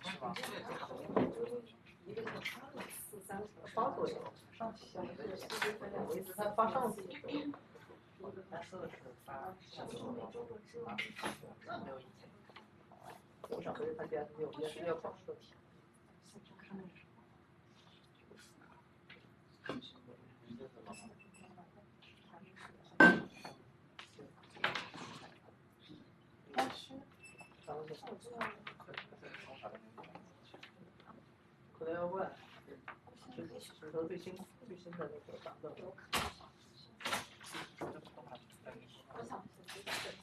是吧？发作有上小的，我意思它发上次的时候，他说的是发上次那没有意见。我上回参加有也是要考试的题。可能要问，石头最新的那个版本。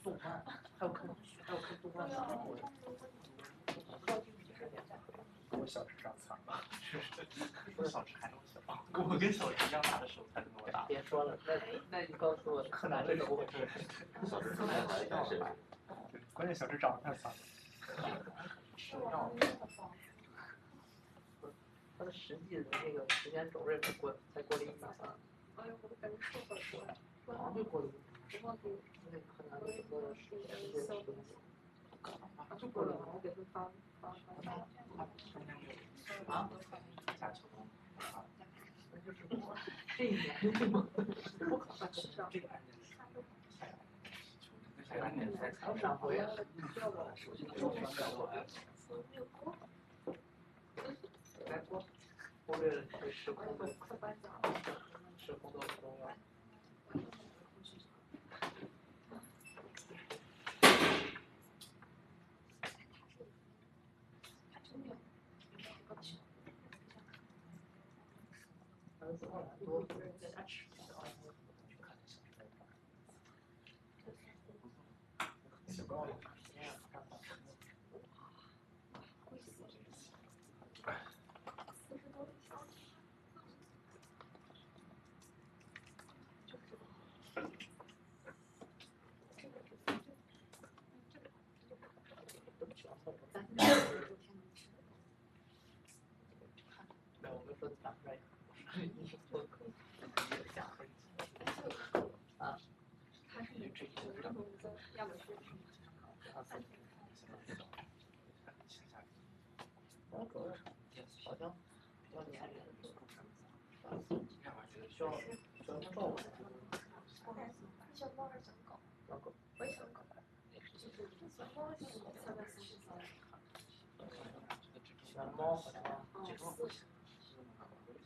动漫，还有看动漫的。我小智长惨了，我小智还那么小，我跟小智一样大的手才那么大。别说了，那你告诉我，柯南这个不会是？小智柯南还是关键小智长得太惨了。他的实际的那个时间轴也才过了1年啊。哎呦，我都感觉受不了。好像就过了1年。那柯南整个时间就过了，我给他发。啊？就是这一年吗？不可能是这个案件还有闪回啊？来过，忽略了这时空的重要。多在家吃。没有，我们说的反对。啊。好像要年龄，需要照顾。小猫还是小狗？小狗。我也小狗。小猫是小猫好像比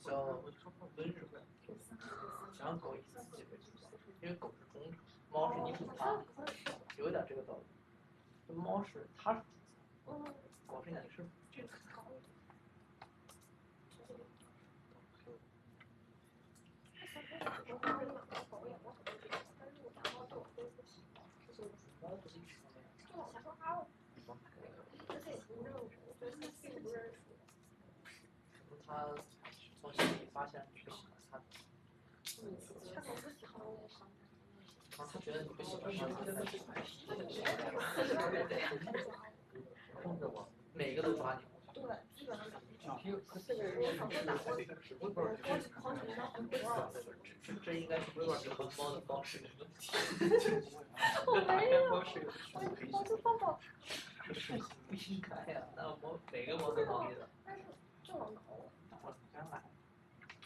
较温柔，像狗一样，因为狗是公主，猫是你属它，有点这个道理。猫是它是狗是你是。他从心里发现你不喜欢他。他觉得你不喜欢他。控制我，每个都抓你。对，基本上4这应该是规划这个猫的方式的问题。我没有，我就抱抱它。不应该呀，那猫每个猫都能的。但是就能搞。我刚来。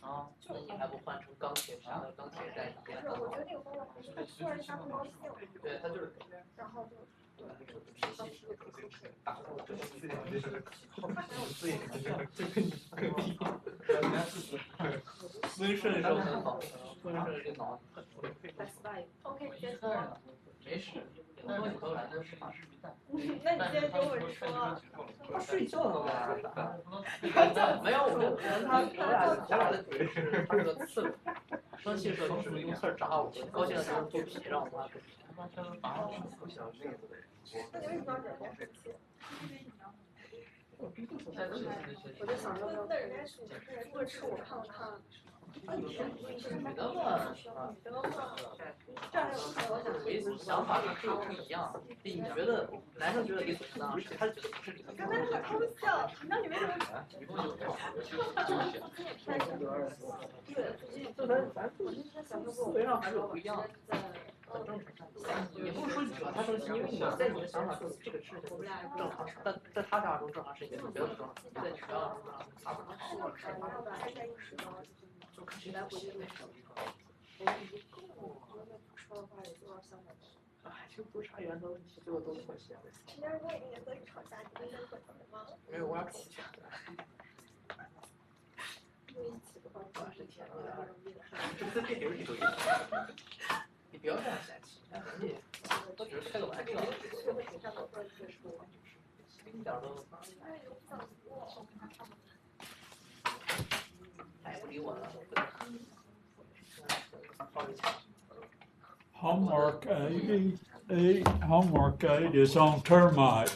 啊，那你还不换成钢铁战士？不是，我觉得这个猫的话，突然一下不高兴。对，它就是。然后就。打过这个字眼，就是温顺的时候很好，温顺的脑子很出来。OK，结束了。没事，多你都来的是嘛？那你先给我说。他睡觉都在说。没有，我俩的嘴是他这个刺猬，生气的时候是用刺扎我，高兴的时候肚皮让我妈肚皮。那你为什么要惹猫生气？我就想说，那人家是或者是我看了看。是女的嘛？这样有我意思想法跟这个不一样。你觉得男生觉得理所应当，他觉得不是理所应当。刚才很抽象，那你为什么？对，就咱思维上还是有不一样的。很正常。也不是说你惹他生气，因为你在你的想法中，这个事情正常，但在他想法中正常是一件别的正常，在你想法中正常是他不正常。就看谁来回应那个。哎，这不是啥原则问题，最后都妥协。之前如果你原则是吵架，你会认可他们吗？没有，我俩吵不起来。我是天呐，这不是电影里都有。你不要这样嫌弃，人家都只是开个玩笑。一点都。哎，不理我了。Homework 8 is on termite.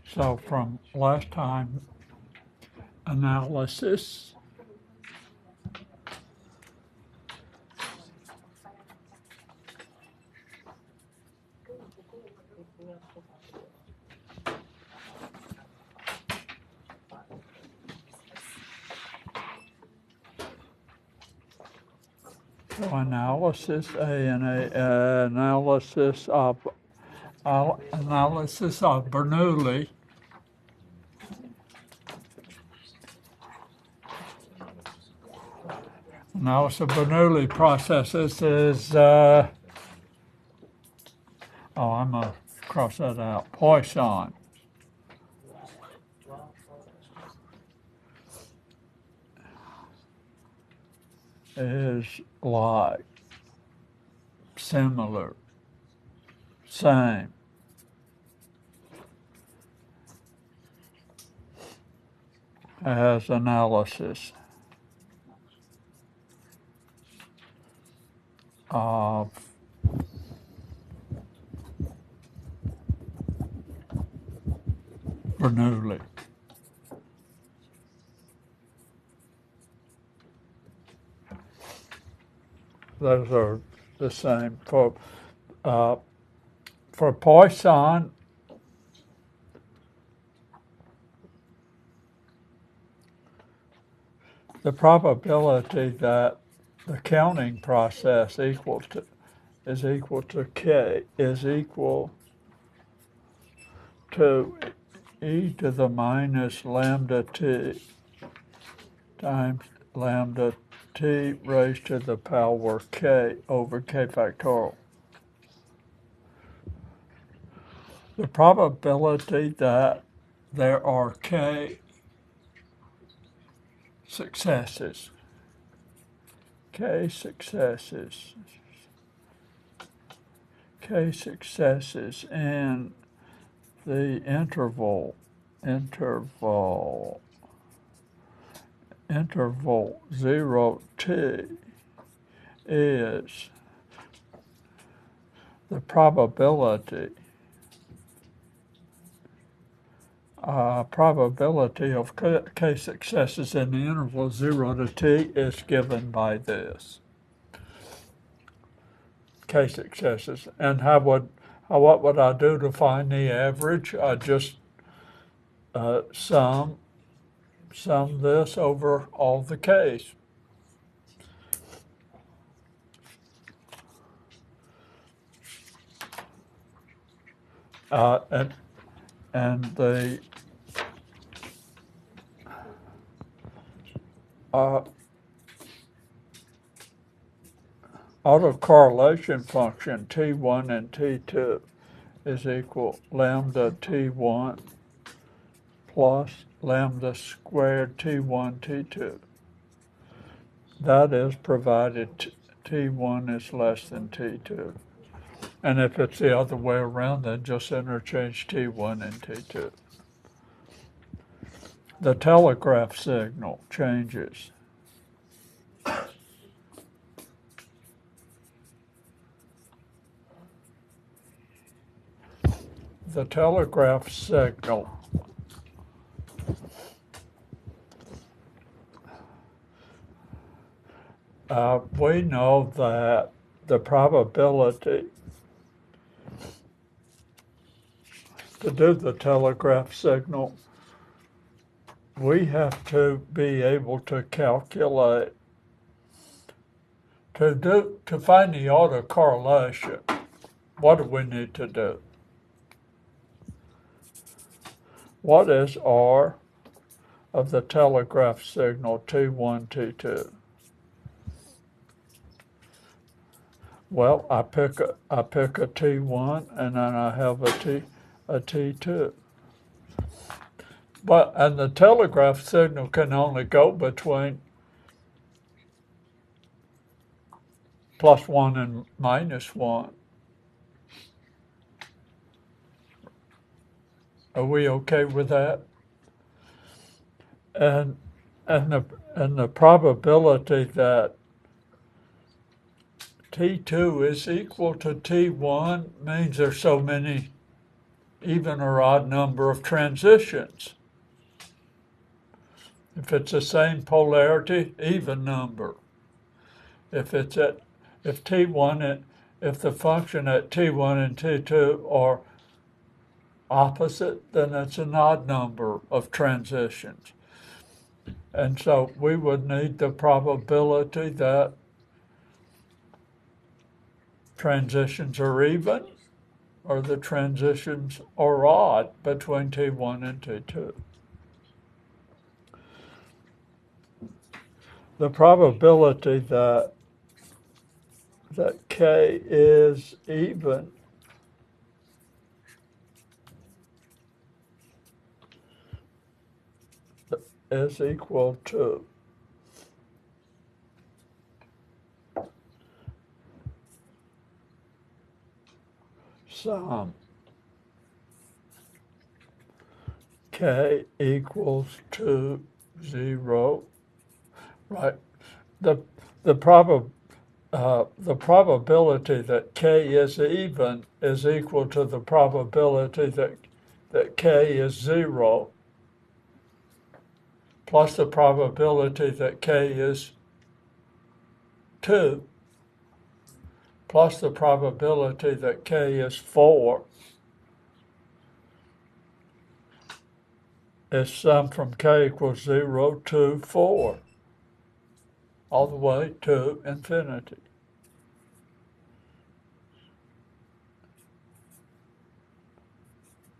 So from last time, analysis. So analysis A and analysis of Bernoulli. Analysis of Bernoulli processes is, I'm gonna cross that out, Poisson. Is like, similar, same. As analysis of Bernoulli. Those are the same. For Poisson, the probability that the counting process is equal to K is equal to e to the minus lambda t times lambda t raised to the power k over k factorial. The probability that there are k successes in the interval 0 t is the probability of k successes in the interval 0 to t is given by this. K successes. And what would I do to find the average? I just sum this over all the k's. And the autocorrelation function T1 and T2 is equal lambda T1 plus lambda squared T1 T2. That is provided T1 is less than T2. And if it's the other way around, then just interchange T1 and T2. The telegraph signal changes. The telegraph signal we know that the probability to do the telegraph signal, we have to be able to calculate to find the autocorrelation. What do we need to do? What is R of the telegraph signal T1, T2? Well, I pick a T1 and then I have a T2. And the telegraph signal can only go between +1 and -1. Are we okay with that? And the probability that T2 is equal to T1 means there's so many even or odd number of transitions. If it's the same polarity, even number. If the function at T1 and T2 are opposite, then it's an odd number of transitions. And so we would need the probability that transitions are even or the transitions are odd between T1 and T2. The probability that K is even is equal to sum K equals to 0, right? The probability that K is even is equal to the probability that K is 0 plus the probability that K is 2 plus the probability that K is 4 is sum from K equals 0 to 4. all the way to infinity.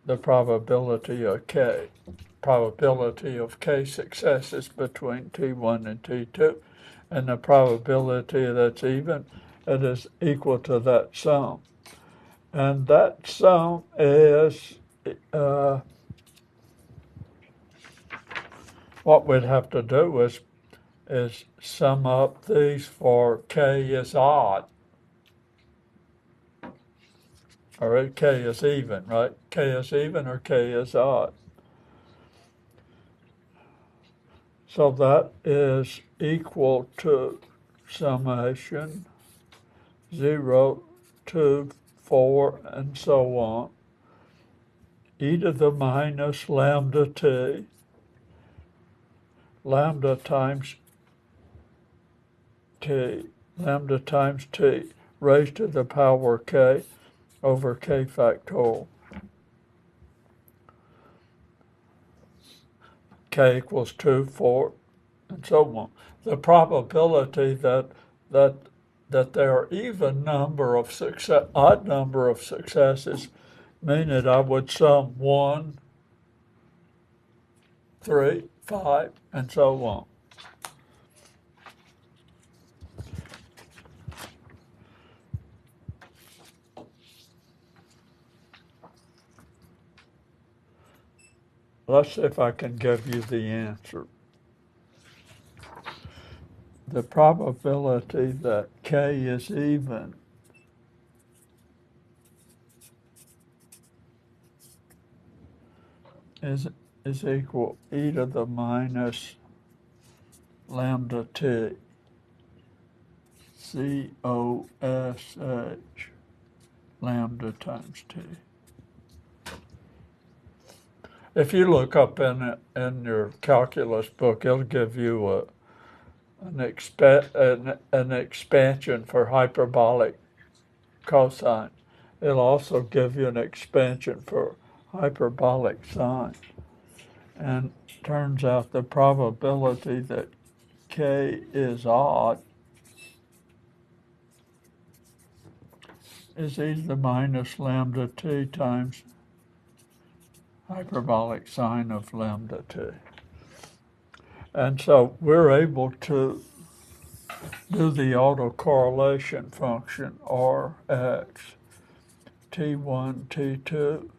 The probability of k successes between T1 and T2, and the probability that's even, it is equal to that sum. And that sum is, what we'd have to do is sum up these for k is odd. Or k is even, right? K is even or k is odd. So that is equal to summation 0 to 4 and so on, e to the minus lambda t, lambda times t, raised to the power k over k factorial. K equals 2, 4, and so on. The probability that there are even number of odd number of successes mean that I would sum 1, 3, 5, and so on. Let's see if I can give you the answer. The probability that k is even is equal e to the minus lambda t, COSH, lambda times t. If you look up in your calculus book, it'll give you an expansion for hyperbolic cosine. It'll also give you an expansion for hyperbolic sine. And turns out the probability that k is odd is e to the minus lambda t times hyperbolic sine of lambda t. And so we're able to do the autocorrelation function Rx, T1, T2.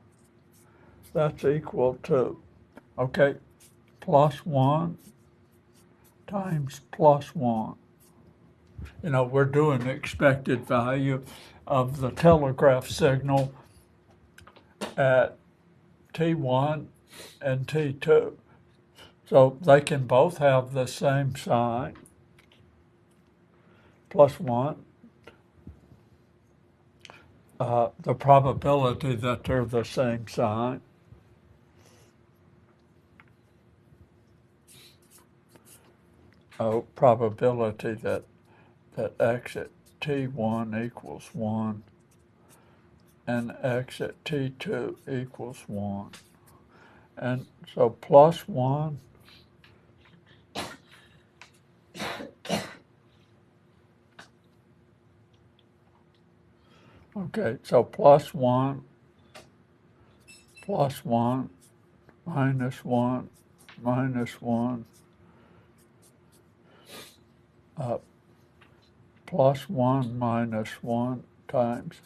That's equal to, okay, plus 1 times plus 1. You know, we're doing the expected value of the telegraph signal at T1 and T2. So they can both have the same sign, plus 1. The probability that they're the same sign. Probability that x at T1 equals 1 and x at T2 equals 1. And so plus 1 okay, so plus 1, minus 1, minus 1, plus 1 minus 1 times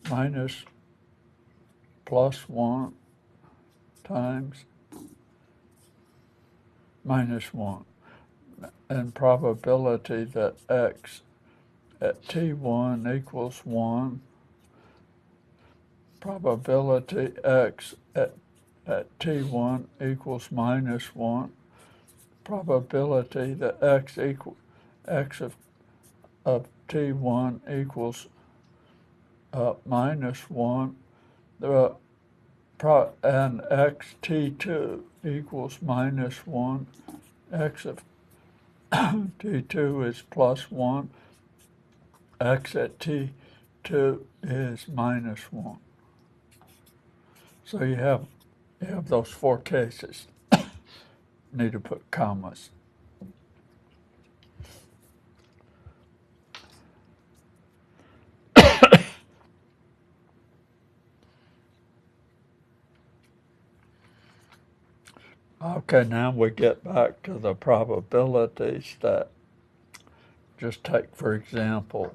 minus plus 1 times minus 1. And probability that x at T1 equals 1, probability x at T1 equals minus 1, probability that x of T1 equals minus 1, and x T2 equals minus 1, x of T2 is plus 1, x at T2 is minus 1. So you have those 4 cases. Need to put commas. Okay, now we get back to the probabilities that, just take for example,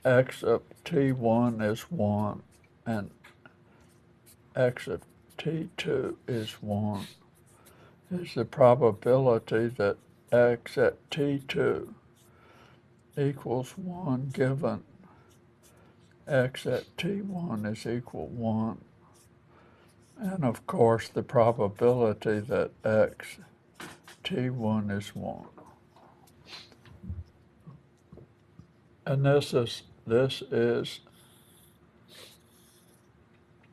x of t1 is 1 and x of t2 is 1. Is the probability that x at t2 equals 1 given x at t1 is equal 1. And of course the probability that x t1 is 1. And this is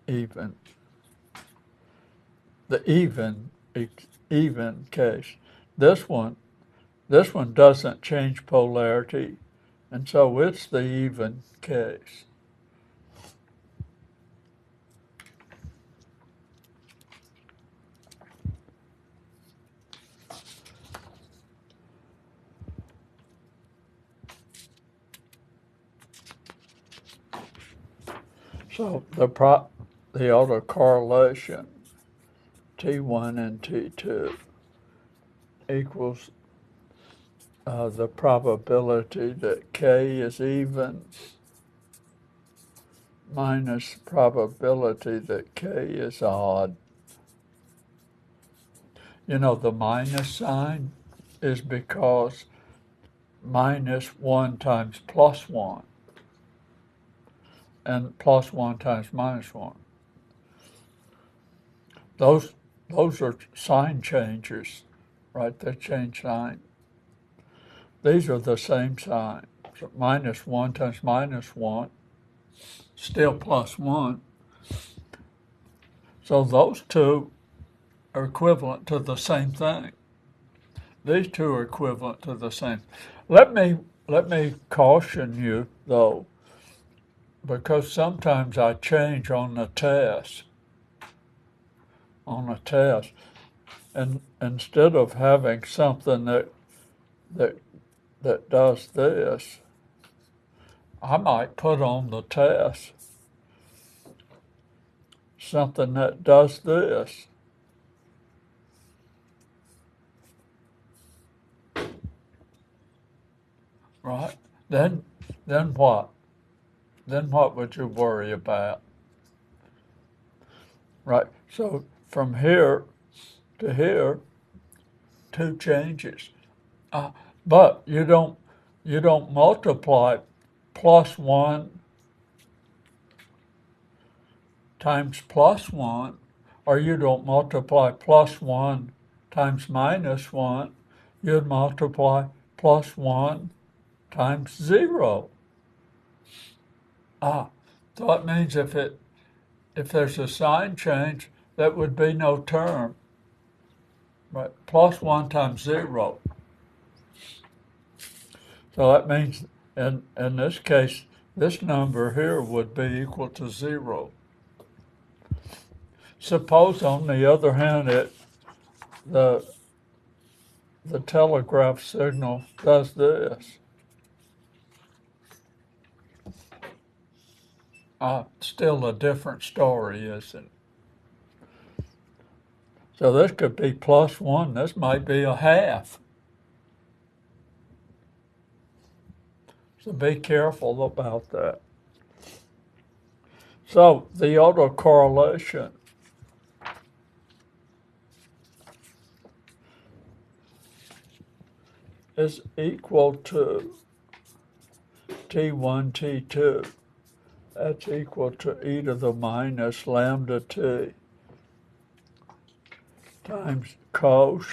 even. The even case. This one doesn't change polarity, and so it's the even case. So the autocorrelation T1 and T2 equals the probability that K is even minus probability that K is odd. You know, the minus sign is because minus 1 times plus 1 and plus 1 times minus 1. Those are sign changes, right? They change sign. These are the same sign. So minus 1 times minus 1, still plus 1. So those two are equivalent to the same thing. These two are equivalent to the same. Let me caution you though, because sometimes I change on the test. And instead of having something that does this, I might put on the test something that does this. Right? Then what? Then what would you worry about? Right? So from here to here, 2 changes. But you don't multiply plus 1 times plus 1, or you don't multiply plus 1 times minus 1. You'd multiply plus 1 times 0. So that means if there's a sign change, that would be no term. Right? Plus 1 times 0. So that means in this case, this number here would be equal to 0. Suppose, on the other hand, the telegraph signal does this. Still a different story, isn't it? So this could be plus 1. This might be a half. So be careful about that. So the autocorrelation is equal to T1, T2. That's equal to e to the minus lambda t times cos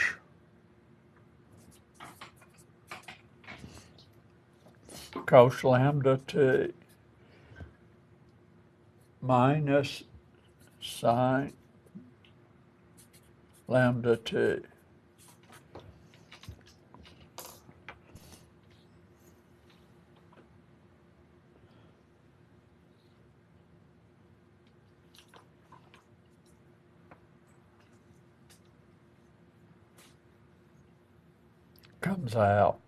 lambda t minus sine lambda t. Comes out.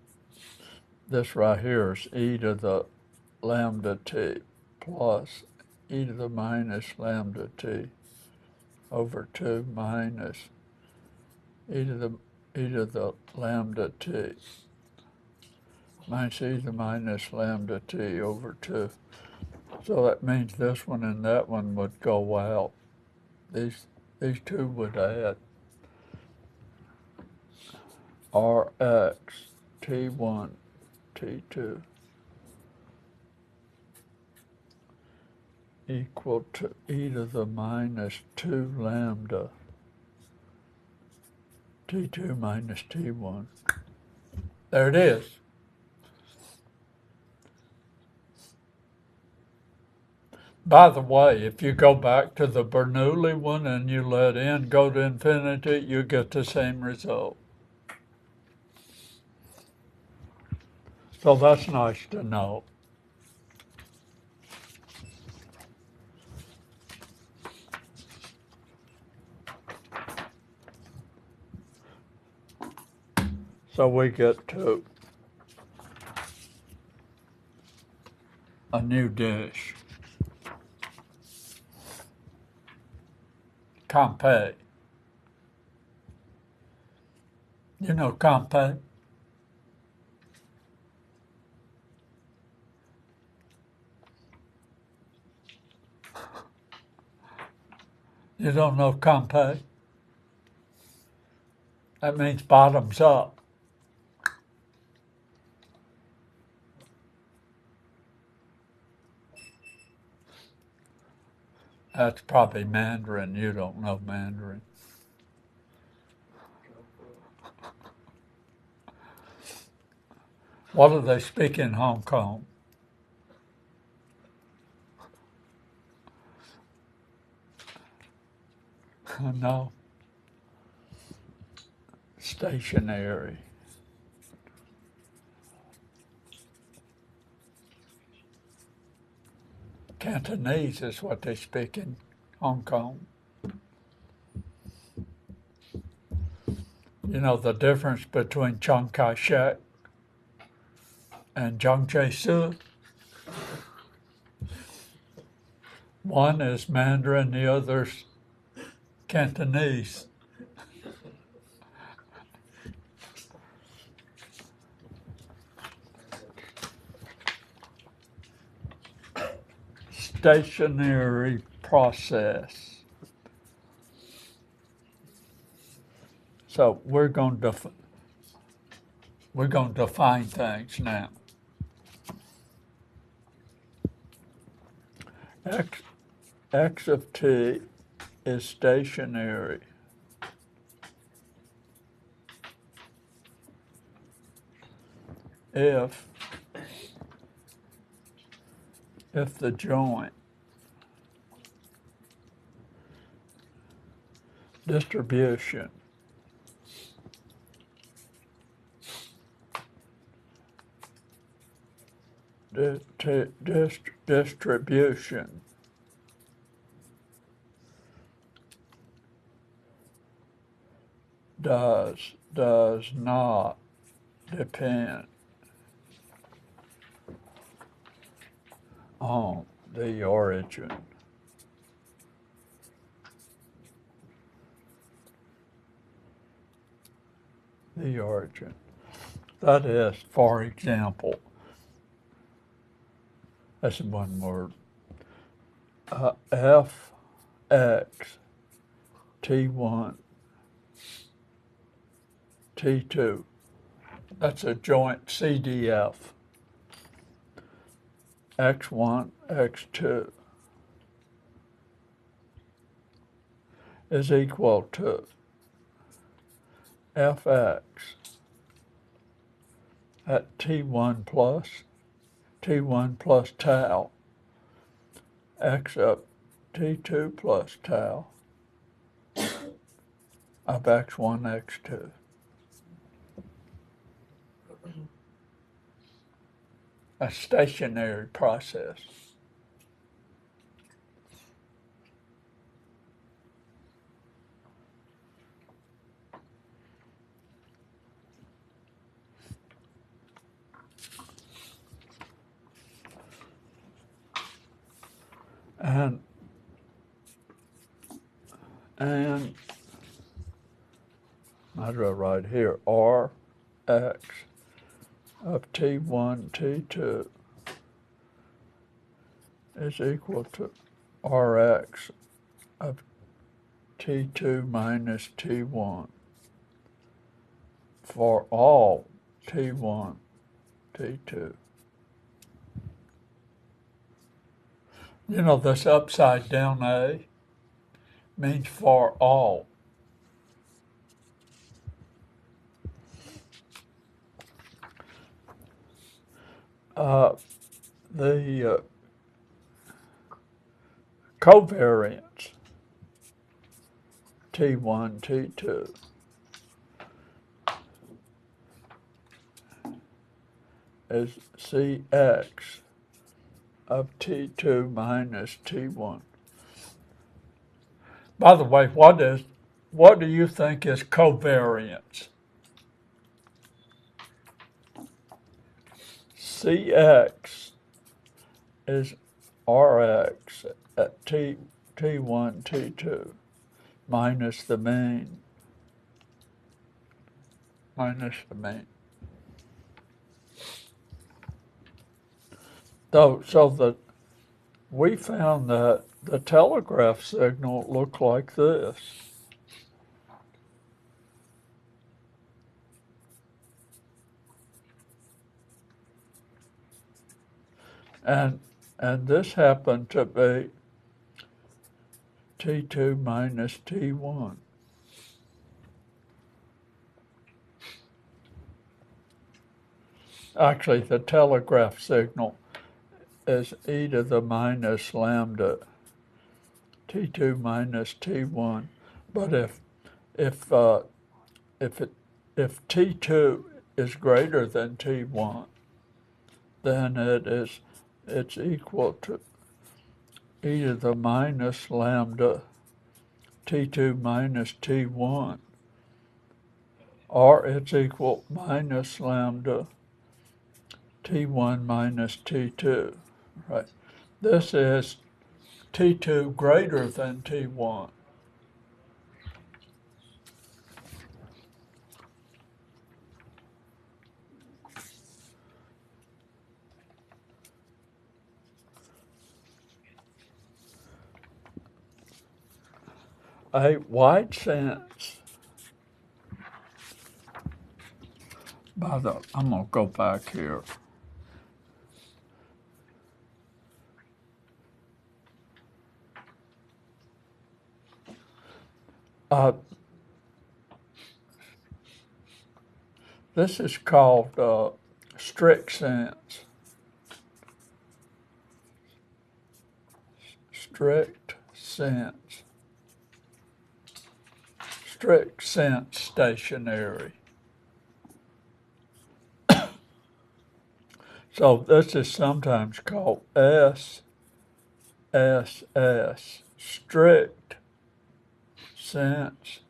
This right here is e to the lambda t plus e to the minus lambda t over 2 minus e to the lambda t minus e to the minus lambda t over 2. So that means this one and that one would go out. These two would add. Rx T1 T2 equal to e to the minus 2 lambda T2 minus T1. There it is. By the way, if you go back to the Bernoulli one and you let n go to infinity, you get the same result. So that's nice to know. So we get to a new dish. Compe. You know compe? You don't know compe? That means bottoms up. That's probably Mandarin. You don't know Mandarin. What do they speak in Hong Kong? No. Stationary. Cantonese is what they speak in Hong Kong. You know the difference between Chiang Kai-shek and Chiang Kai-shek? One is Mandarin, the other's Cantonese. Stationary process. So we're going to define things now. X of t is stationary if the joint distribution distribution does not depend on the origin. The origin. That is, for example, that's one word. Fx T1 T2. That's a joint CDF. X1 X2 is equal to Fx at T1 plus tau X up T2 plus tau of X1 X2. A stationary process. And and might as well write here Rx of T1, T2 is equal to Rx of T2 minus T1 for all T1, T2. You know, this upside down A means for all. The covariance T1, T2 is Cx of T2 minus T1. By the way, what do you think is covariance? Cx is Rx at T1, T2 minus the mean. So we found that the telegraph signal looked like this. And this happened to be T2 minus T1. Actually, the telegraph signal is e to the minus lambda T2 minus T1. But if T2 is greater than T1, then it's equal to e to the minus lambda T2 minus T1, or it's equal minus lambda T1 minus T2, right? This is T2 greater than T1. A wide sense, I'm gonna go back here. This is called strict sense. Strict sense. Strict sense stationary. So this is sometimes called SSS, strict sense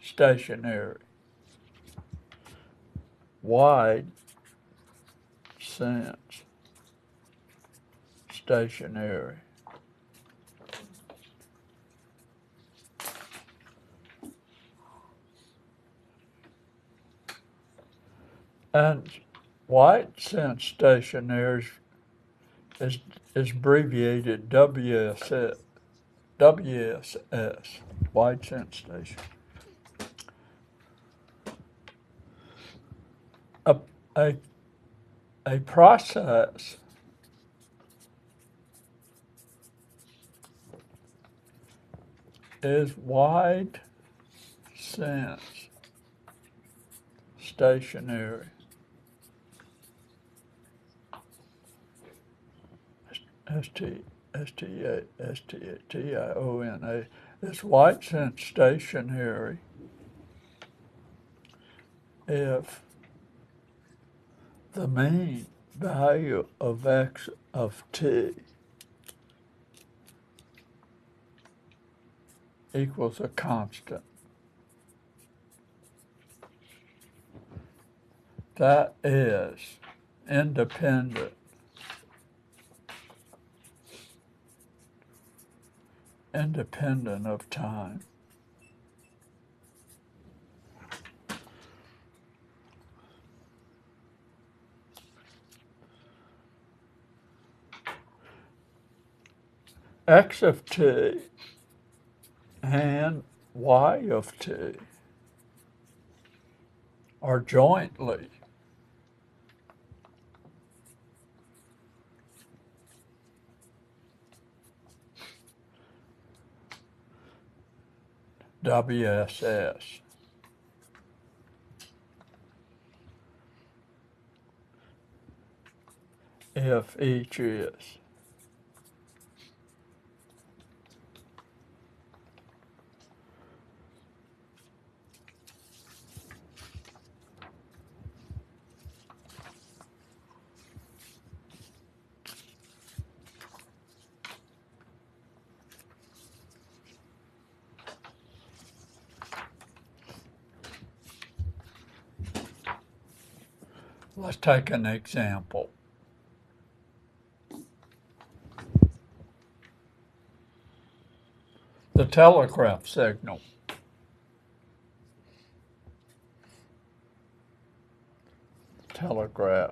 stationary. Wide sense stationary. And wide sense stationary is abbreviated WSS, wide sense station. A process is wide sense stationary. S-T-A-T-I-O-N-A. It's wide sense stationary if the mean value of x of t equals a constant. That is independent independent of time. X of t and y of t are jointly WSS. If each is Let's take an example. The telegraph signal. Telegraph.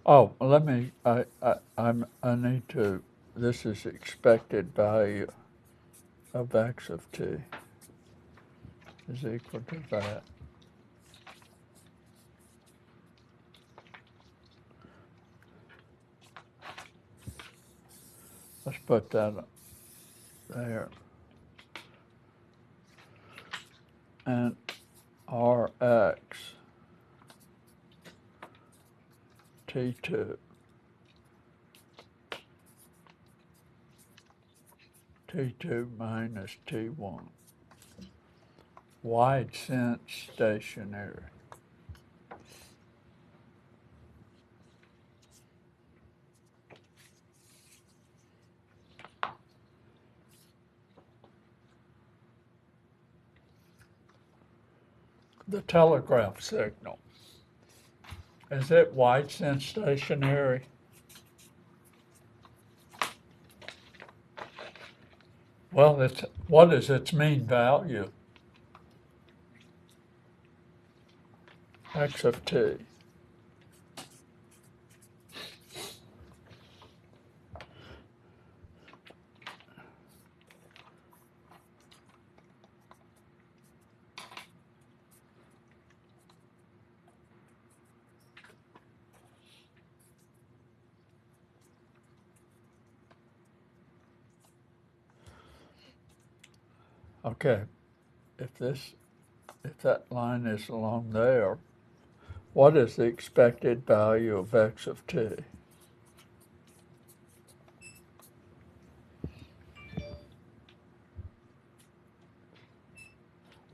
Oh, let me, I need to, this is expected value of x of t is equal to that. Let's put that there. And Rx T2 T2 minus T1 wide sense stationary. The telegraph signal, is it wide sense stationary? Well, what is its mean value? X of t. Okay, if that line is along there, what is the expected value of x of t?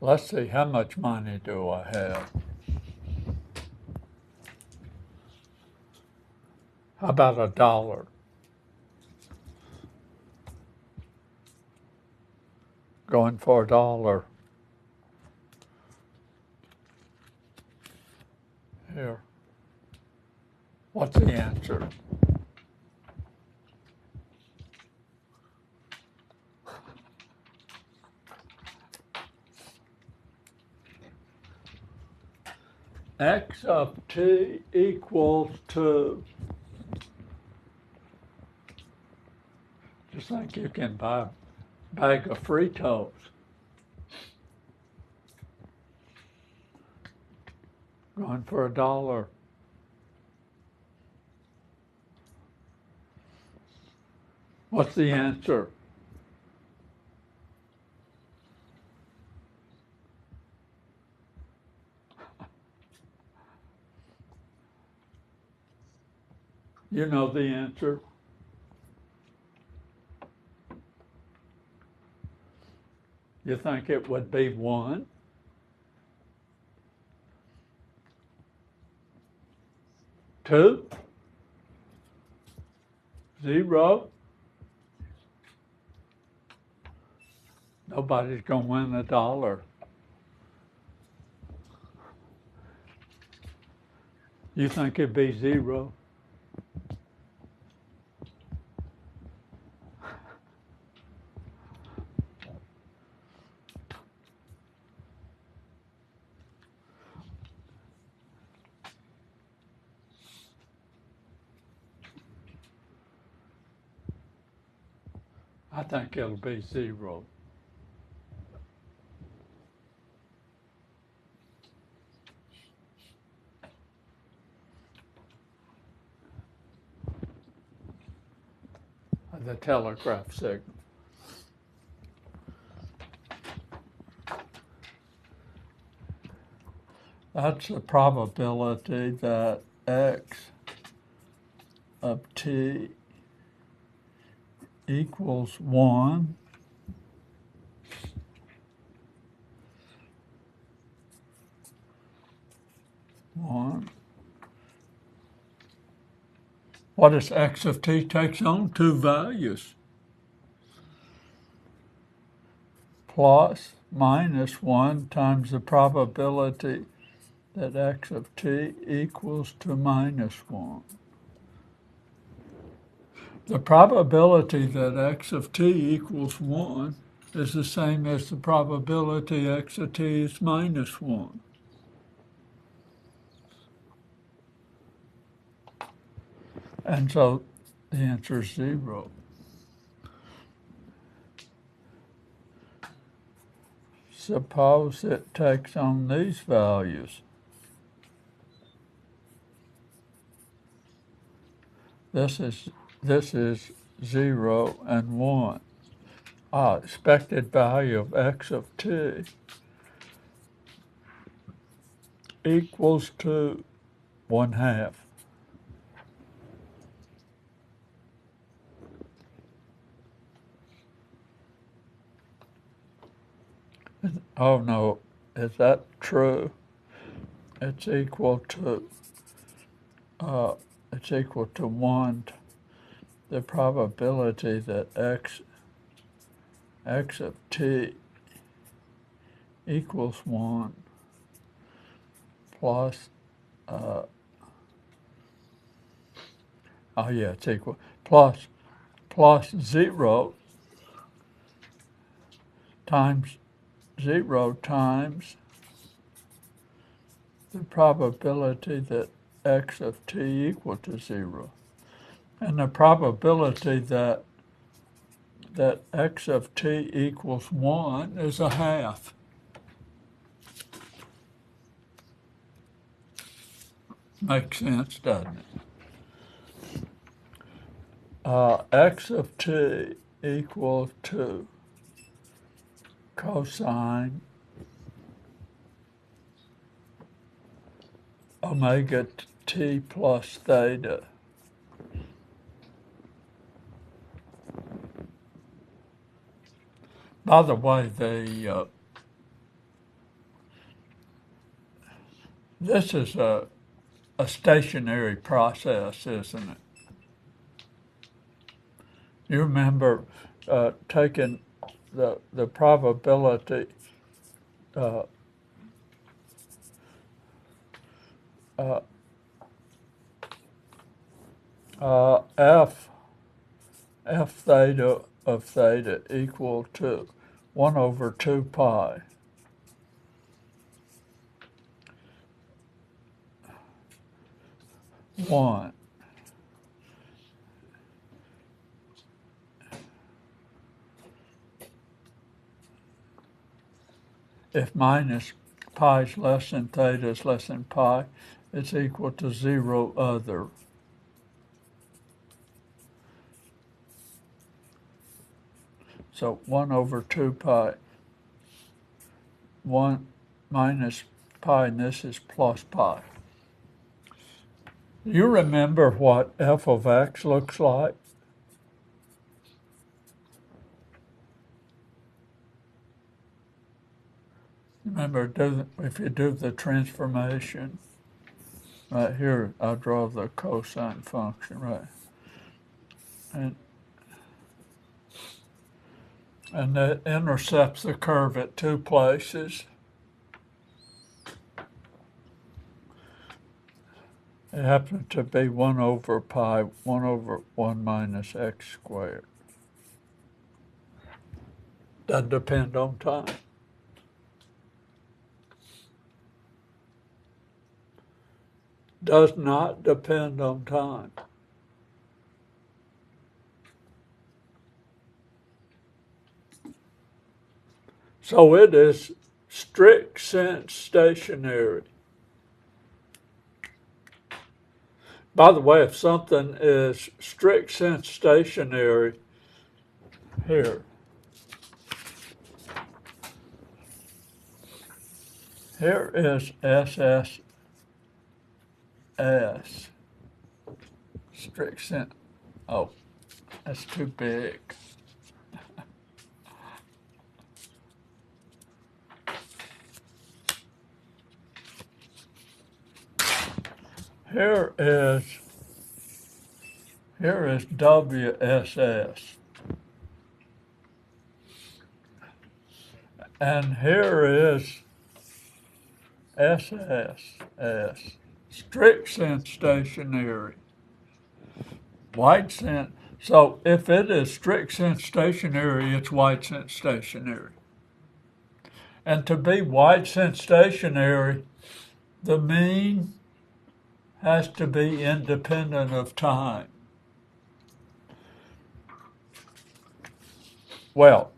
Let's see, how much money do I have? How about $1? Going for $1. Here. What's the answer? X of t equals to, just like you can buy a bag of Fritos. Going for $1. What's the answer? You know the answer. You think it would be 1? 2? 0? nobody's gonna win $1. You think it'd be 0? I think it'll be 0. The telegraph signal. That's the probability that x of t equals 1 . What does x of t takes on? 2 values. Plus minus 1 times the probability that x of t equals to minus 1. The probability that x of t equals 1 is the same as the probability x of t is minus 1. And so the answer is 0. Suppose it takes on these values. This is 0 and 1. Expected value of x of t equals to 1/2. Oh no, is that true? It's equal to 1. The probability that x of t equals 1 plus it's equal plus 0 times 0 times the probability that x of t equal to 0. And the probability that x of t equals 1 is 1/2. Makes sense, doesn't it? X of t equals to cosine omega t plus theta. By the way, this is a stationary process, isn't it? You remember taking the probability f theta of theta equal to 1/2 pi. One. If minus pi is less than theta is less than pi, it's equal to 0 other. So 1/2 pi. 1 minus pi, and this is plus pi. You remember what f of x looks like? Remember, if you do the transformation, right here, I'll draw the cosine function, right? And and that intercepts the curve at two places. It happens to be 1 over pi, 1 over 1 minus x squared. Doesn't depend on time. Does not depend on time. So it is strict sense stationary. By the way, if something is strict sense stationary, here is SSS, strict sense. Oh, that's too big. Here is WSS. And here is SSS, strict sense stationary. Wide sense. So if it is strict sense stationary, it's wide sense stationary. And to be wide sense stationary, the mean has to be independent of time. Well,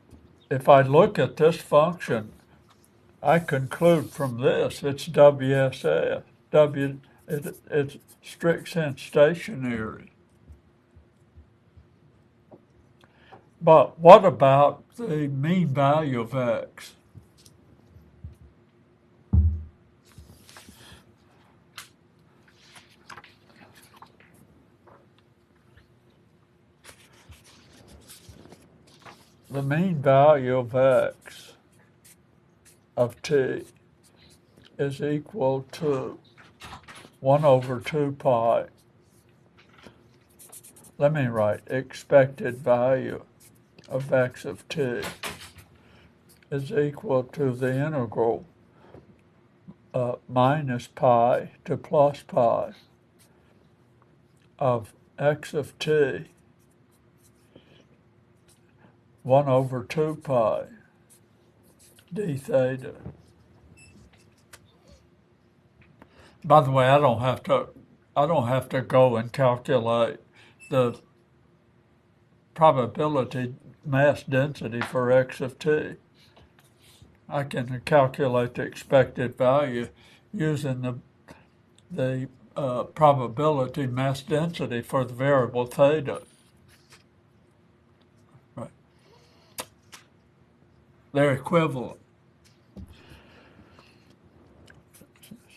if I look at this function, I conclude from this it's WSS. It's strict sense stationary. But what about the mean value of x? The mean value of x of t is equal to 1 over 2 pi. Let me write expected value of x of t is equal to the integral minus pi to plus pi of x of t 1 over 2 pi d theta. By the way, I don't have to go and calculate the probability mass density for x of t. I can calculate the expected value using the probability mass density for the variable theta. Right. They're equivalent.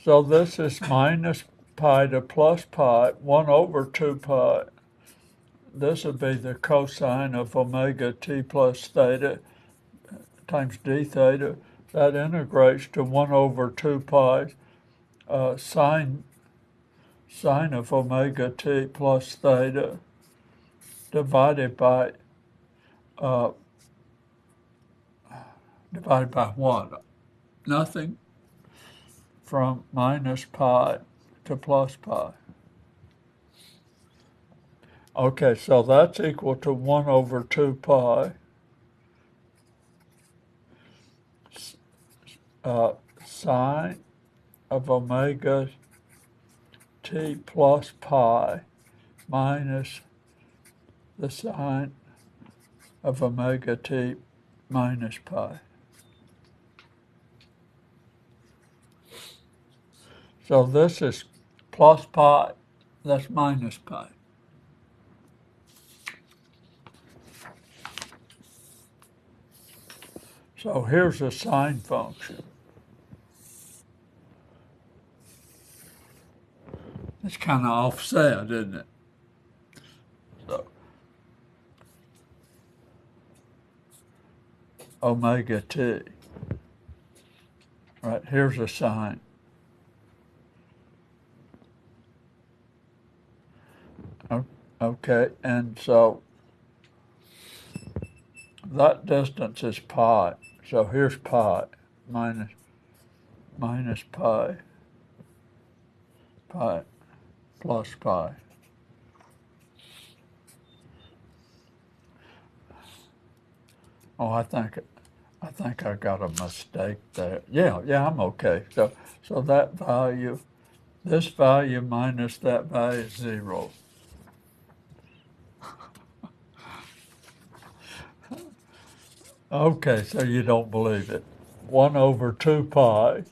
So this is minus pi to plus pi, 1 over 2 pi. This would be the cosine of omega t plus theta times d theta. That integrates to 1 over 2 pi sine of omega t plus theta divided by what? Nothing, from minus pi to plus pi. Okay, so that's equal to 1 over 2 pi sine of omega t plus pi minus the sine of omega t minus pi. So this is plus pi, that's minus pi. So here's a sine function. It's kind of offset, isn't it? So omega t. Right, here's a sine. Okay, and so that distance is pi. So here's pi minus pi, pi plus pi. Oh, I think I got a mistake there. Yeah, I'm okay. So that value, this value minus that value is 0. Okay, so you don't believe it. 1 over 2 pi.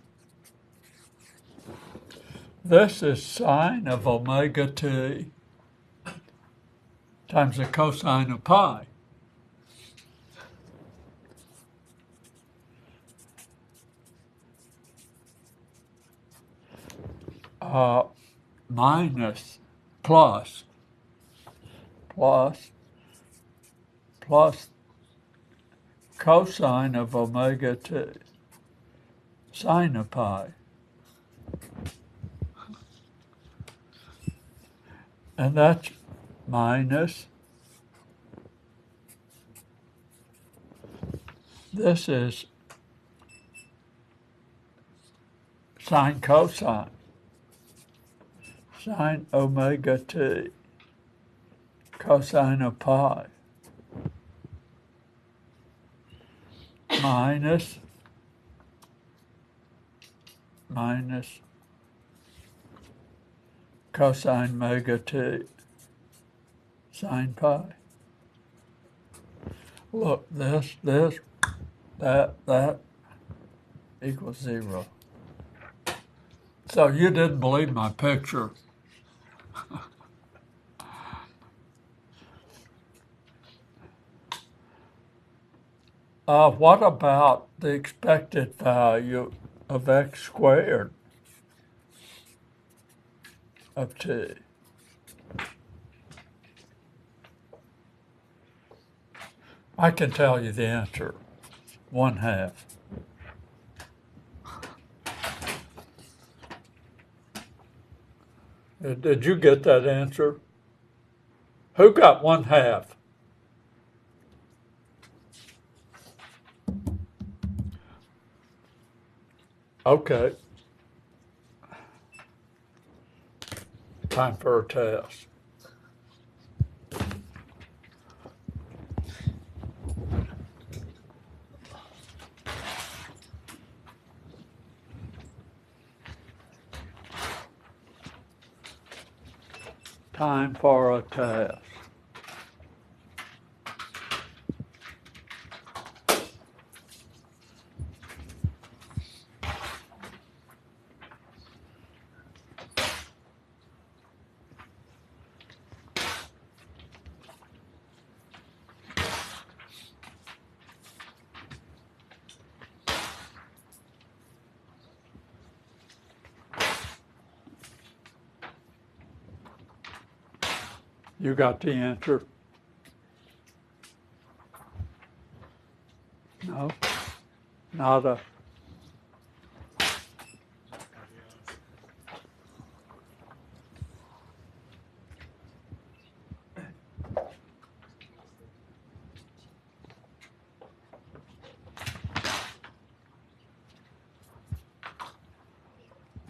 This is sine of omega t times the cosine of pi. Minus plus cosine of omega t sine of pi. And that's minus, this is sine cosine, sine omega t, cosine of pi, minus cosine omega t, sine pi. Look, this, that equals 0. So you didn't believe my picture. What about the expected value of x squared of t? I can tell you the answer, 1/2. Did you get that answer? Who got 1/2? Okay. Time for a test. Time for a test. You got the answer? No? Nada?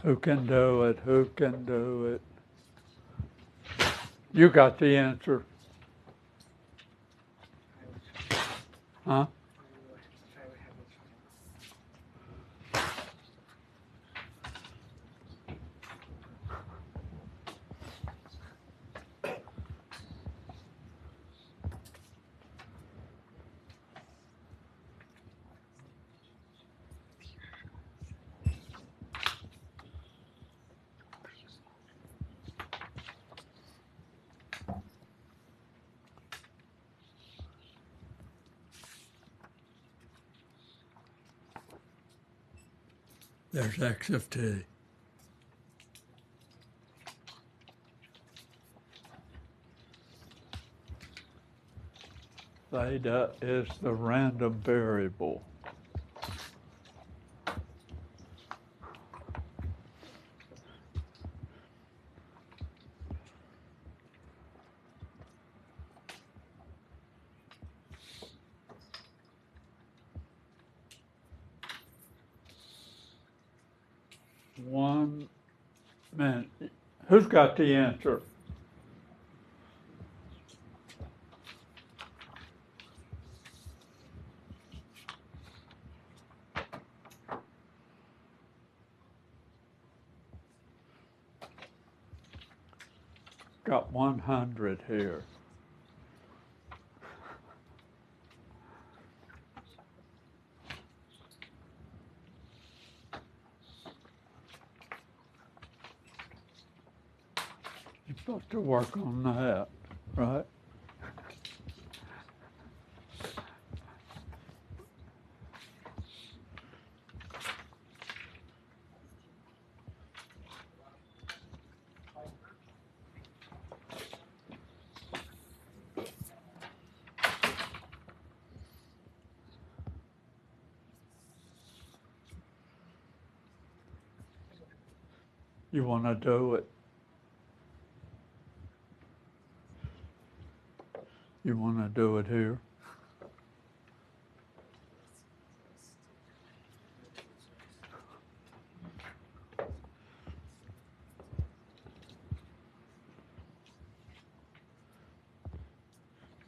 Who can do it? Who can do it? You got the answer. Huh? There's x of t. Theta is the random variable. Who's got the answer? Got 100 here. You're supposed to work on that, right? You want to do it? You want to do it here?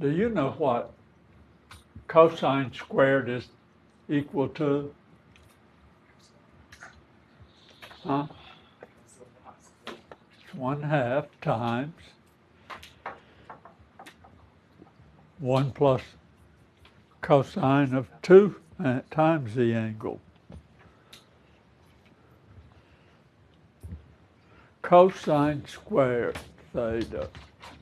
Do you know what cosine squared is equal to? Huh? It's 1/2 times 1 plus cosine of 2 times the angle. Cosine squared theta.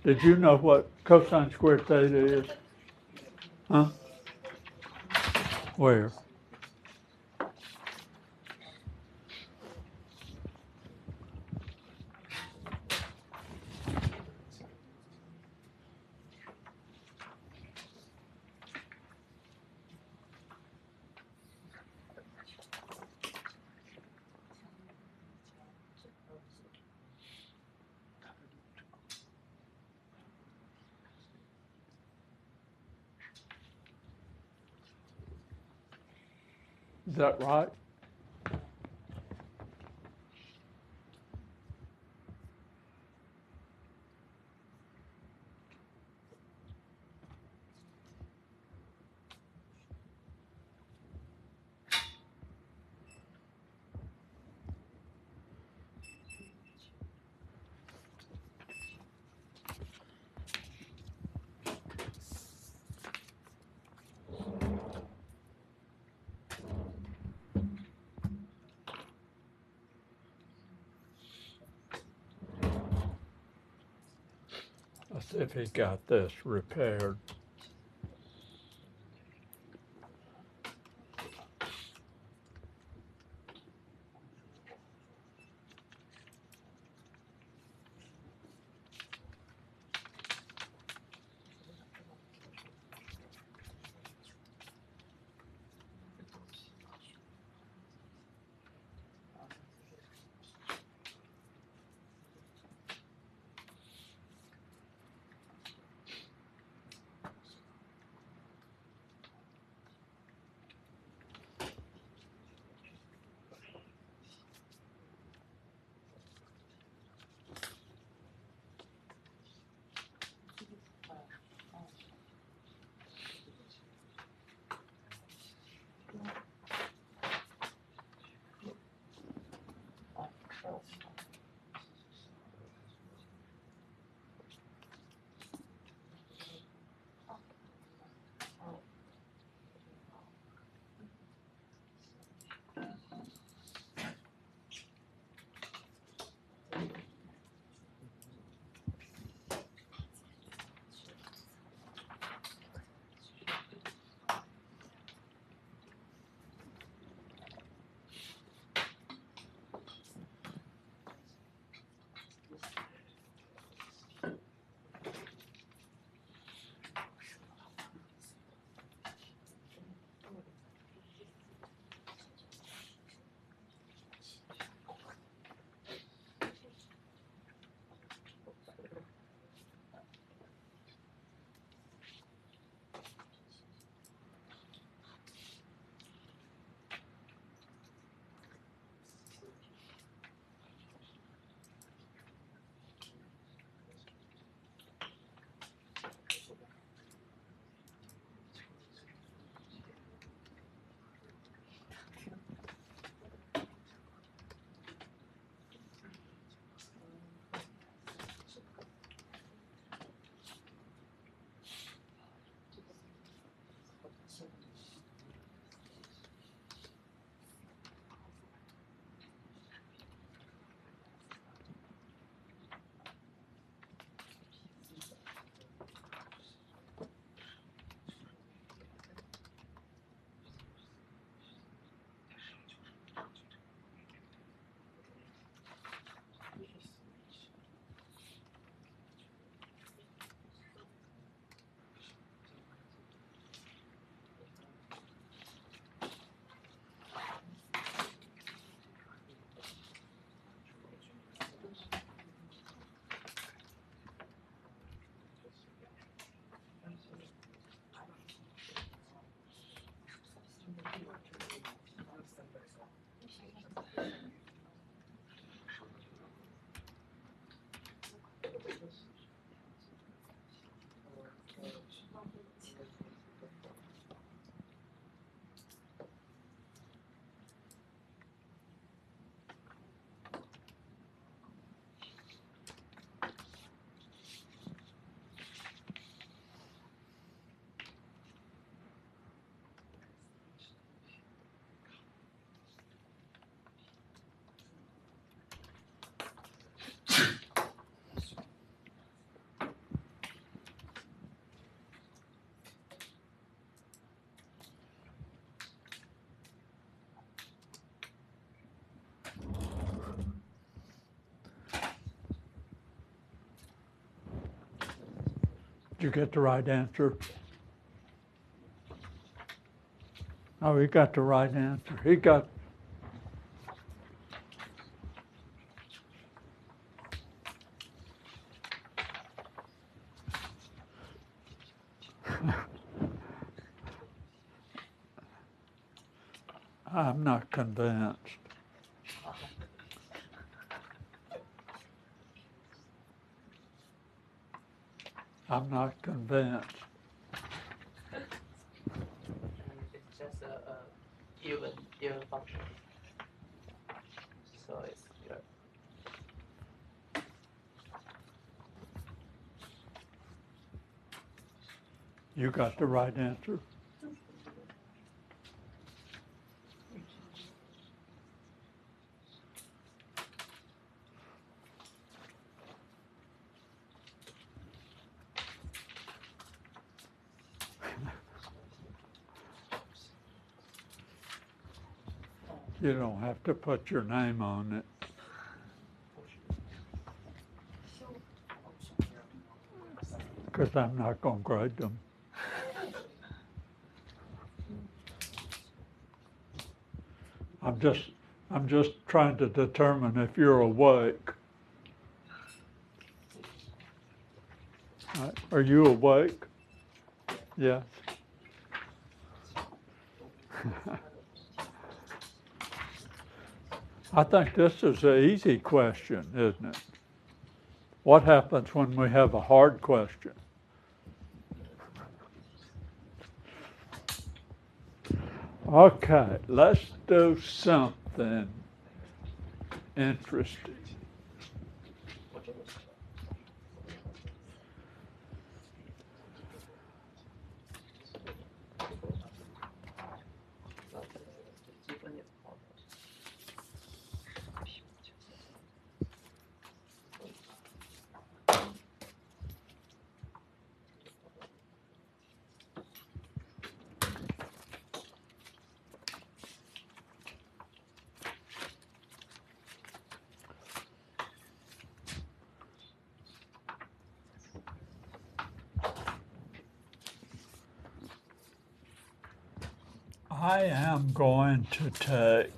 Did you know what cosine squared theta is? Huh? Where? Is that right? Let's see if he got this repaired. you get the right answer? Oh, he got the right answer. He got. I'm not convinced. I'm not convinced. It's just a given function. So it's your You got the right answer. You don't have to put your name on it. Because I'm not going to grade them. I'm just trying to determine if you're awake. Are you awake? Yes. I think this is an easy question, isn't it? What happens when we have a hard question? Okay, let's do something interesting. I am going to take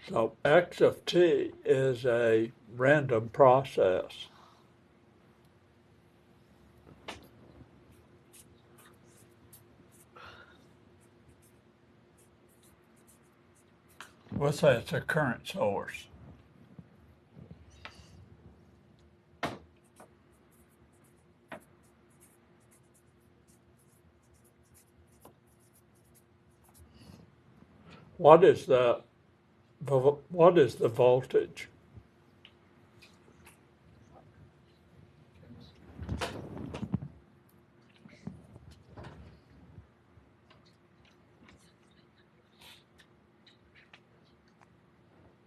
so x of t is a random process. We'll say it's a current source. What is the voltage?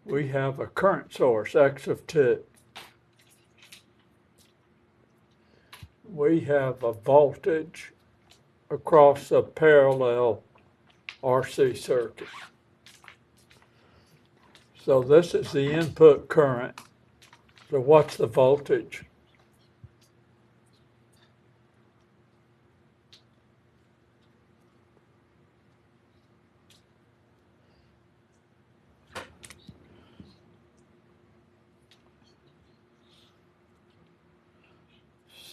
We have a current source, x of t. We have a voltage across a parallel RC circuit. So this is the input current. So what's the voltage?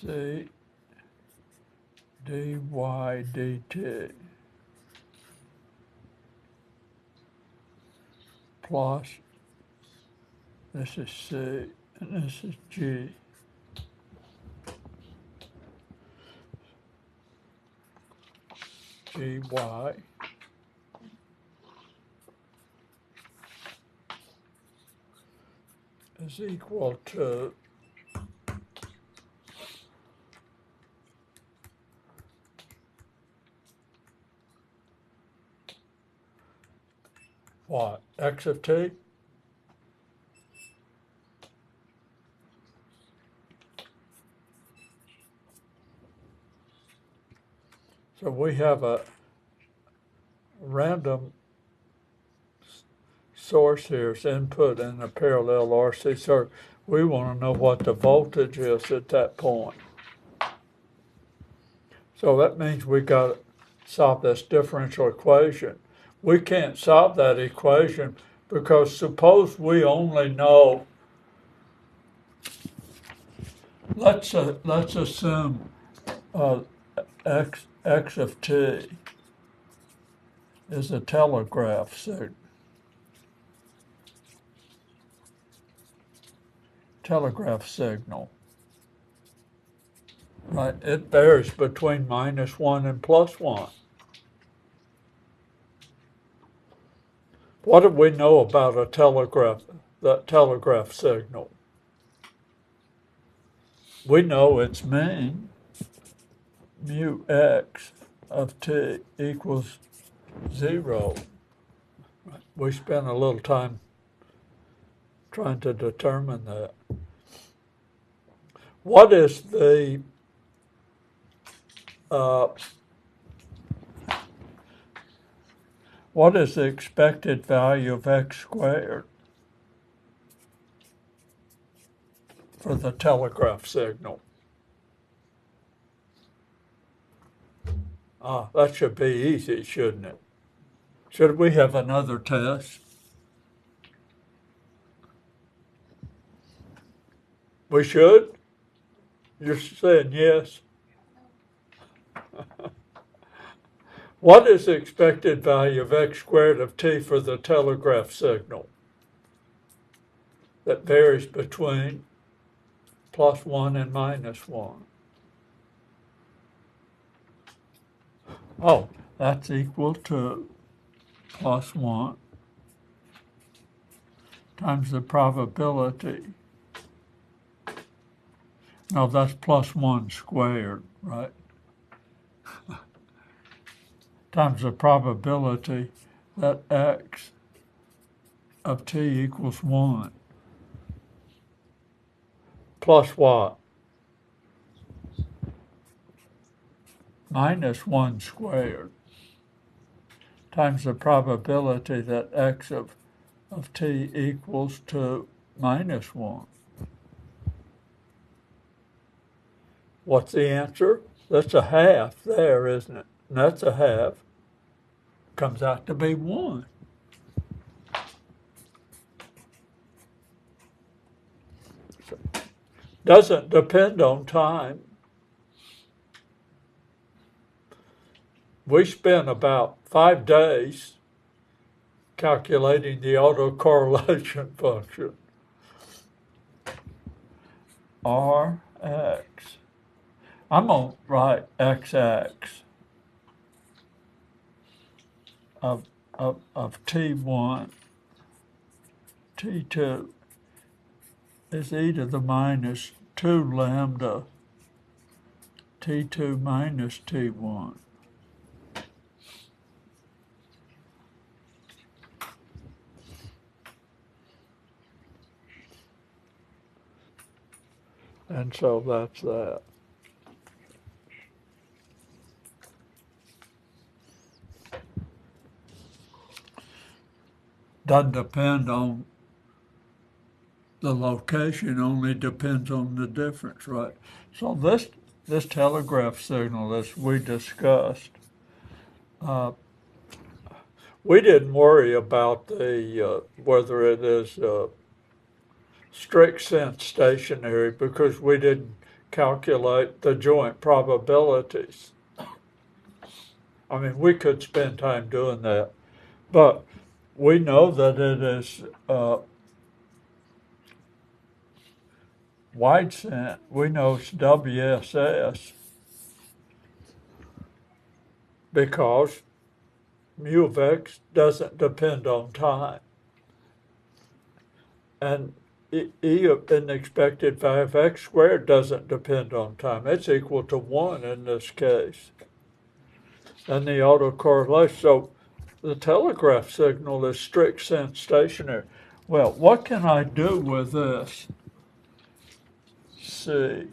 C dy dt plus, this is C and this is G. Gy is equal to what? X of t? So we have a random source here is input in a parallel RC circuit. We want to know what the voltage is at that point. So that means we got to solve this differential equation. We can't solve that equation because suppose we only know, let's assume x of t is a telegraph signal. Right, it varies between -1 and +1. What do we know about that telegraph signal? We know its mean, mu x of t equals 0. We spent a little time trying to determine that. What is the expected value of x squared for the telegraph signal? That should be easy, shouldn't it? Should we have another test? We should? You're saying yes? What is the expected value of x squared of t for the telegraph signal that varies between +1 and -1? Oh, that's equal to +1 times the probability. No, that's +1 squared, right? Times the probability that x of t equals 1. Plus what? -1 squared times the probability that x of t equals to -1. What's the answer? That's a half there, isn't it? And that's a half. Comes out to be 1. So, doesn't depend on time. We spent about 5 days calculating the autocorrelation function. Rx. I'm going to write XX of T1, T2 is e to the minus 2 lambda T2 minus T1. And so that's that. Doesn't depend on the location, only depends on the difference, right? So this telegraph signal that we discussed, we didn't worry about the whether it is strict sense stationary because we didn't calculate the joint probabilities. I mean, we could spend time doing that, but we know that it is wide sense. We know it's WSS because mu of x doesn't depend on time. And in the expected value of x squared doesn't depend on time. It's equal to 1 in this case. And the autocorrelation, so the telegraph signal is strict sense stationary. Well, what can I do with this? C.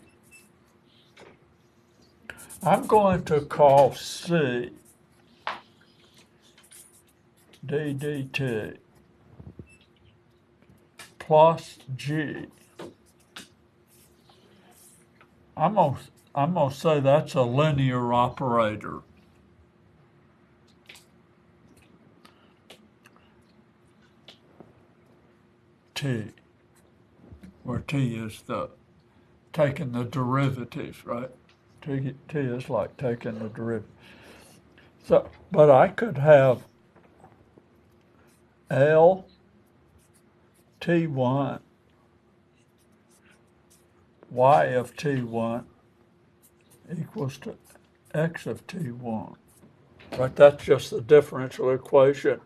I'm going to call C ddt plus G. I'm gonna say that's a linear operator. T, where T is taking the derivatives, right? T is like taking the derivative. So, but I could have L T1 y of T1 equals to x of T1. Right, that's just the differential equation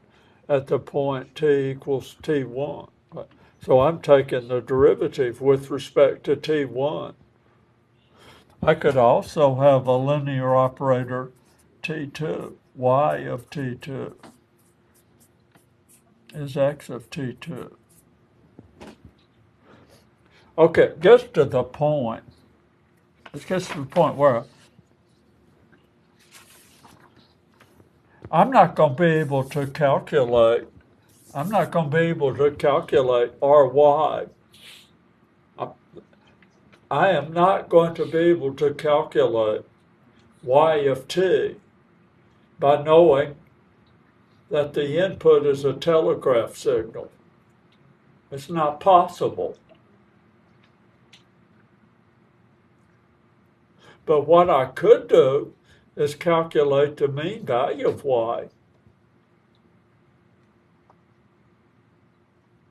at the point T equals T1. Right? So I'm taking the derivative with respect to T1. I could also have a linear operator T2, y of T2 is x of T2. Okay, gets to the point. It gets to the point where I'm not going to be able to calculate Ry. I am not going to be able to calculate y of t by knowing that the input is a telegraph signal. It's not possible. But what I could do is calculate the mean value of y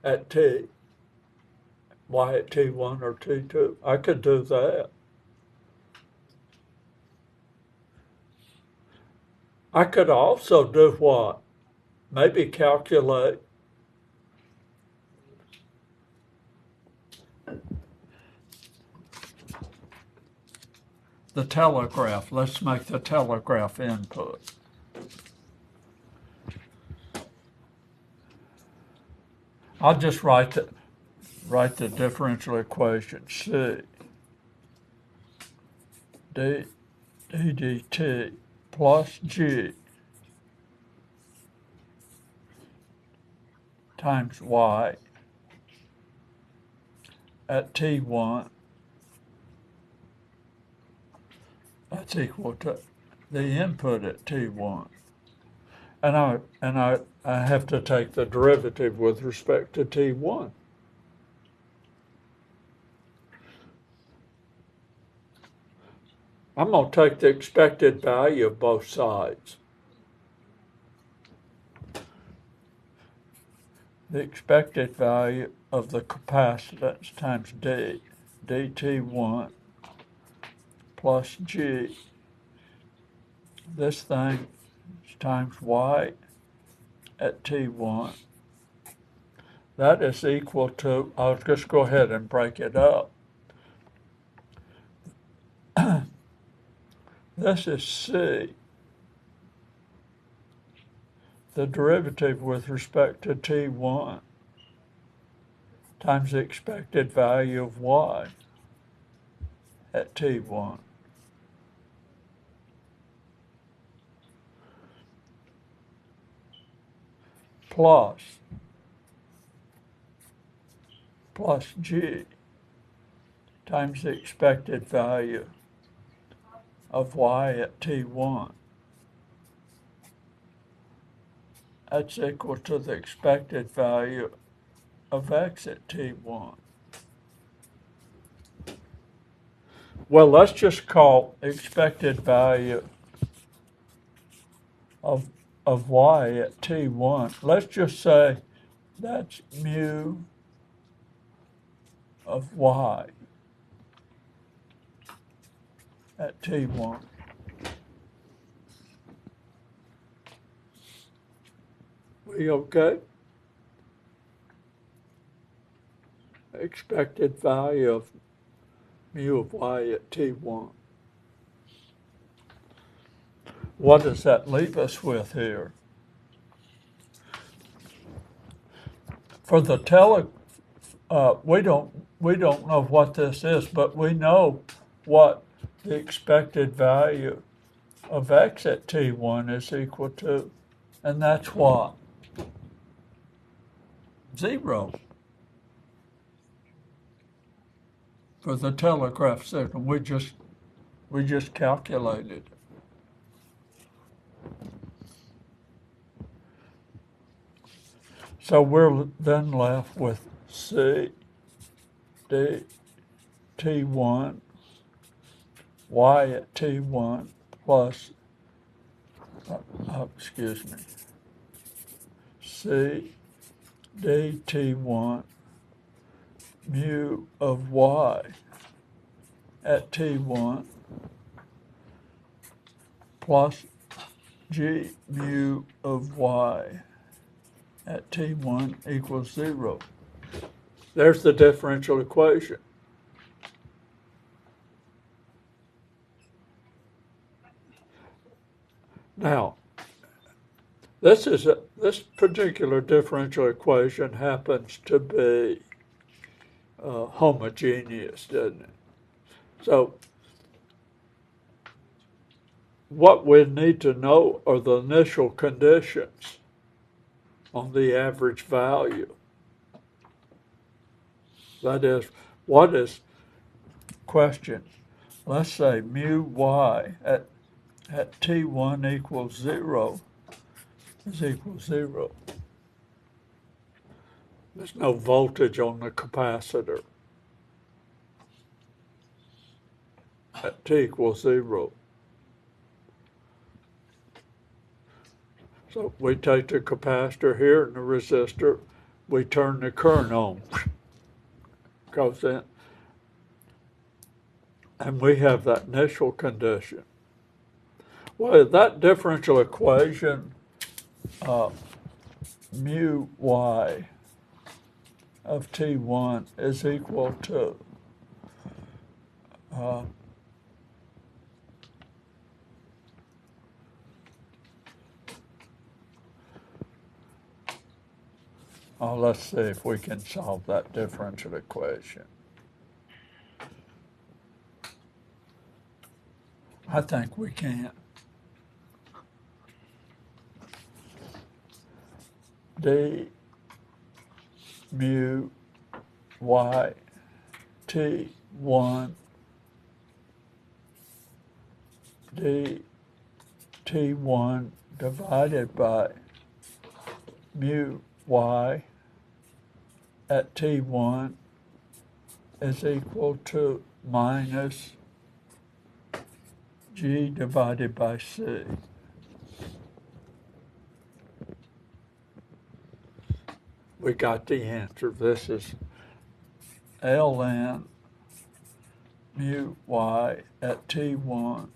at t, y at t1 or t2. I could do that. I could also do what? Maybe calculate the telegraph. Let's make the telegraph input. I'll just write the differential equation C d dt plus G times y at T1. That's equal to the input at T1. And I have to take the derivative with respect to T1. I'm going to take the expected value of both sides. The expected value of the capacitance times D, dt1 plus G. This thing is times y at T1. That is equal to, I'll just go ahead and break it up. This is C. The derivative with respect to T1 times the expected value of y at T1. Plus G times the expected value of y at T1. That's equal to the expected value of x at T1. Well, let's just call expected value of y at T1. Let's just say that's mu of y at T1. We okay? expected value of mu of y at t1. What does that leave us with here? For the we don't know what this is, but we know what the expected value of x at t1 is equal to, and that's what? 0. For the telegraph signal, we just calculated. So we're then left with C D T1 y at T1 plus, excuse me, C D T1 mu of y at T1 plus G mu of y at T1 equals 0. There's the differential equation. Now, this particular differential equation happens to be homogeneous, doesn't it? So, what we need to know are the initial conditions on the average value. That is, what is question? Let's say mu y at T1 equals 0 is equal 0. There's no voltage on the capacitor at T equals 0. So we take the capacitor here and the resistor, we turn the current on, goes in, and we have that initial condition. Well, that differential equation, mu y of T1 is equal to let's see if we can solve that differential equation. I think we can. D mu y T1 d T1 divided by mu y at T1 is equal to minus G divided by C. We got the answer. This is ln mu y at T1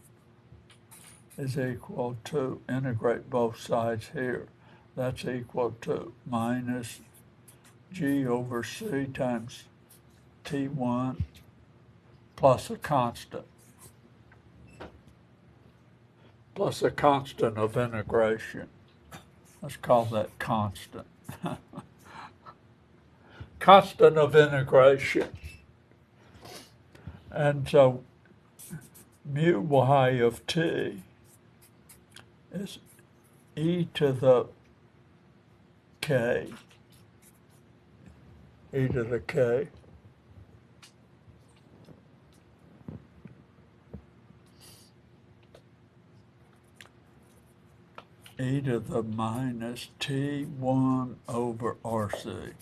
is equal to, integrate both sides here, that's equal to minus G over C times T1 plus a constant of integration. Let's call that constant. Constant of integration. And so mu y of t is e to the k, e to the k, e to the minus T1 over RC.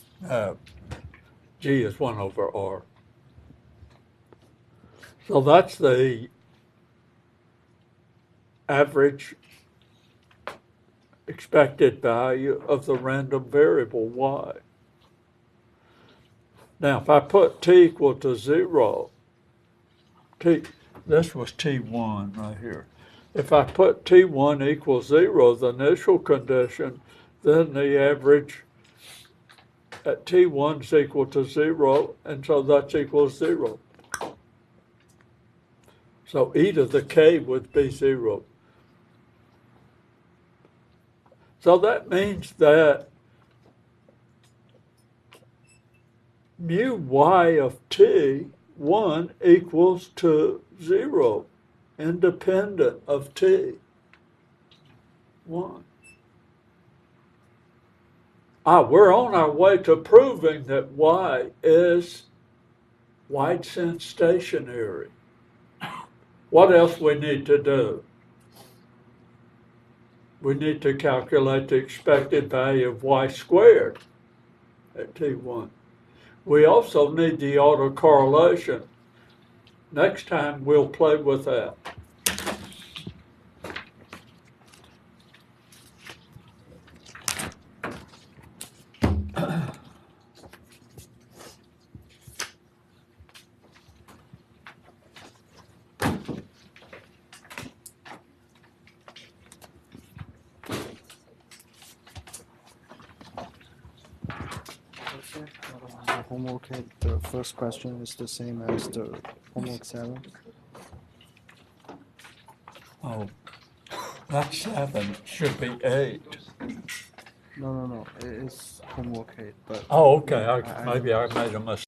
G is 1 over R. So that's the average expected value of the random variable y. Now, if I put t equal to 0, this was T1 right here. If I put T1 equals 0, the initial condition, then the average at T1 is equal to 0, and so that's equals 0. So e to the k would be 0. So that means that mu y of t1 equals to 0, independent of t1. We're on our way to proving that y is wide sense stationary. What else we need to do? We need to calculate the expected value of y squared at t1. We also need the autocorrelation. Next time we'll play with that. The homework, the first question is the same as the homework 7. Oh, that's 7. Should be 8. No, it is homework 8, but Oh, okay. Maybe I made a mistake.